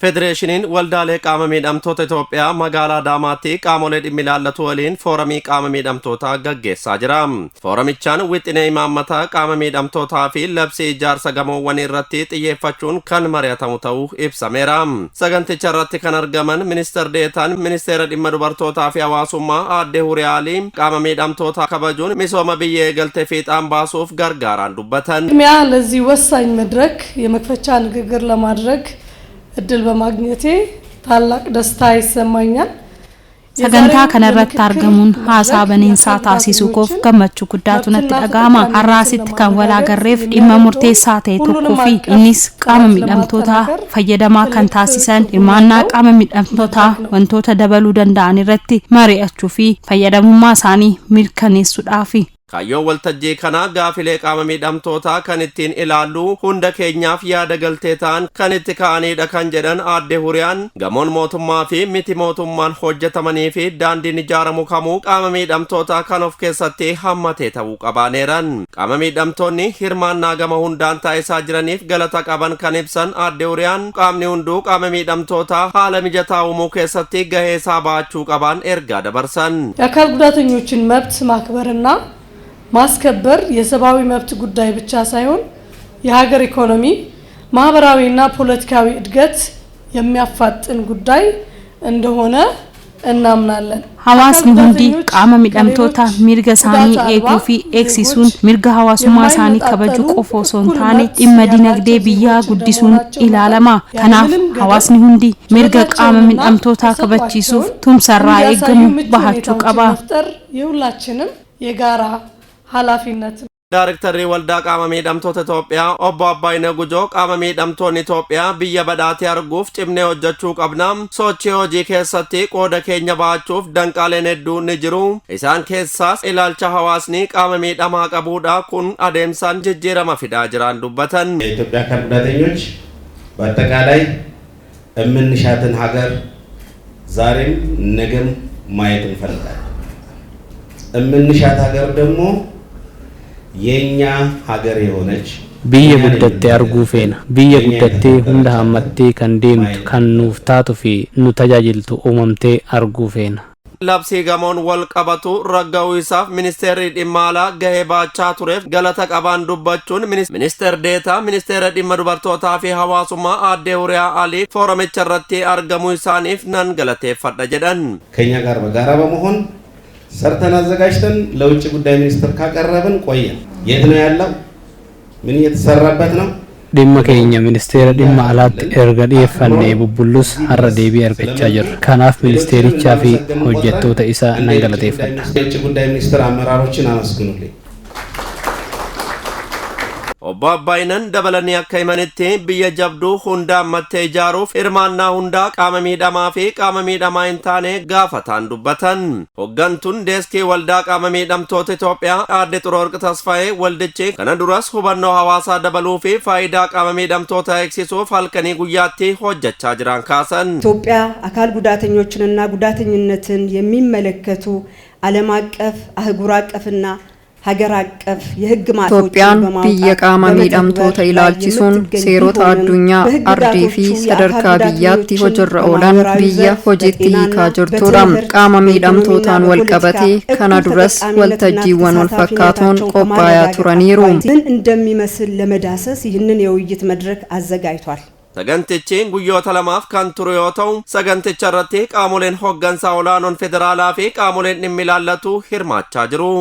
Federationiin waldaalee qaama miidhamtoota Itoophiyaa magaalaa Daamaatti qaamolee dhimmilaallatu waliin foorumii qaama miidhamtootaa gaggeessaa jira. Foorumichaan wixinee imaammataa qaama miidhamtootaa fi labsii ijaarsa gamoowwanii irratti xiyyeeffachuun kan mari'atamu ta'uu ibsameera. Saganticha irratti kan argaman ministeer deetaan ministeera dhimma dubartootaa fi hawaasummaa aadde Huriyaalii qaama miidhamtoota kabajuun misooma biyya eegaltee fiixaan baasuuf gargaaraan dubbatan. ለዚህ ወሳኝ መድረክ የመክፈቻ ንግግር ለማድረግ እድል በማግኘቴ ታላቅ ደስታ ይሰማኛል። Sagantaa kanarratti argamuun haasaa baniinsaa taasisuuf gammachuu guddaatu natti dhagahama. Har'aasitti kan walaagarreef dhimma murteessaa ta'e tokkoo fi innis qaama miidhamtoota fayyadamaa kan taasisan hirmaannaa qaama miidhamtoota wantoota dabaluu danda'an irratti mari'achuu fi fayyadamummaa isaanii mirkaneessuudhaaf. Kaayyoon waltajjii kanaa gaafilee qaama miidhamtootaa kan ittiin ilaallu hunda keenyaaf yaada galtee ta'an kan itti ka'anidha kan jedhan aadde Huriyaan gamoon mootummaa fi miti mootummaan hojjetamanii fi daandiin ijaaramu kamuu qaama miidhamtootaa kan of keessatti hammatee ta'uu qabaaneeran. Qaama miidhamtoonni hirmaannaa gama hundaan taasisaa jiraniif galata qaban kan ibsan aadde Huriyaan qaamni hunduu qaama miidhamtootaa haala mijataa uumuu keessatti gahee isaa ba'achuu qaban ergaa dabarsan. የአካል ጉዳተኞችን መብት ማክበርና ማስከበር የሰብአዊ መብት ጉዳይ ብቻ ሳይሆን የሀገር ኢኮኖሚ ማህበራዊና ፖለቲካዊ እድገት የሚያፋጥን ጉዳይ እንደሆነ እናምናለን። Hawaasni hundi qaama miidhamtoota mirga isaanii eeguu fi eegsisuun mirga hawaasummaa isaanii kabajuu qofa osoo hin taane dhimma dinagdee biyyaa guddisuun ilaalama. Kanaaf hawaasni hundi mirga qaama miidhamtoota kabachiisuuf tumsarraa eegamu bahachuu qaba. የሁላችንም የጋራ ኃላፊነት Daarektarri waldaa qaama miidhamtoota Itoophiyaa obbo Abbaayinee Gujoo qaama miidhamtoonni Itoophiyaa biyya badhaatee arguuf cimnee hojjechuu qabna. Sochii hojii keessatti qooda keenya ba'achuuf danqaaleen hedduun ni jiru. Isaan keessaas ilaalcha hawaasni qaama miidhamaa qabuudha. Kun adeemsaan jijjiirama fidaa jiran dubbatan. የኢትዮጵያ አካል ጉዳተኞች በአጠቃላይ እምንሻትን ሀገር ዛሬም ነገም ማየት እንፈልጋለን። እምንሻት ሀገር ደግሞ የኛ ሀገር የሆነች biyya guddattee arguu feena. Biyya guddattee hunda hammattee kan deemtu kan nuuf taatu fi nu tajaajiltu uumamtee arguu feena. Labsii gamoon wal qabatu ragga'uu isaaf ministeerri dhimma alaa gahee baachaa tureef galata qabaan dubbachuun ministeer deetaa ministeera dhimma dubartootaa fi hawaasummaa aadde Huriyaa Alii foorumicha irratti argamuu isaaniif nan galateeffadha jedhan. ከኛ ጋር በጋራ በመሆን ሰርተን አዘጋጅተን ለውጭ ጉዳይ ሚኒስትር ካቀረብን ቆየን። የት ነው ያለው? ምን እየተሰራበት ነው? Dhimma keenya ministeera dhimma alaatti erga dhiyeeffannee bubbullus har'a deebii argachaa jirra. Kanaaf ministeerichaa fi hojjettoota isaa nan galateeffadha. የውጭ ጉዳይ ሚኒስትር አመራሮችን አመስግኑልኝ። Obbo Abbaayineen dabalanii akka himanitti biyya jabduu hunda ammattee ijaaruuf hirmaannaa hundaa qaama miidhamaa fi qaama miidhamaa hin taane gaafataan dubbatan. Hoggantuun deeskii waldaa qaama miidhamtoota Itoophiyaa aadde Xuruwarq Tasfaayee waldichi kana duras hubannoo hawaasaa dabaluu fi faayidaa qaama miidhamtoota eegsisuuf halkanii guyyaatti hojjechaa jiran kaasan. ኢትዮጵያ አካል ጉዳተኞችንና ጉዳተኝነትን የሚመለከቱ ዓለም አቀፍ አህጉር አቀፍና ሀገር አቀፍ የህግ ኢትዮጵያን biyya qaama miidhamtoota ilaalchisuun seerota addunyaa ardii fi sadarkaa biyyaatti hojiirra oolan biyya hojiitti hiikaa jirtudha. Qaama miidhamtootaan wal qabatee kana duras waltajjiiwwan wal fakkaatoon qophaa'aa turaniiru. ምን እንደሚመስል ለመዳሰስ ይህንን የውይይት መድረክ አዘጋጅቷል። Sagantichi guyyoota lamaaf kan ture yoo ta'u saganticha irratti qaamoleen hoggansaa olaanoon federaalaa fi qaamoleen dhimmi ilaallatu hirmaachaa jiru.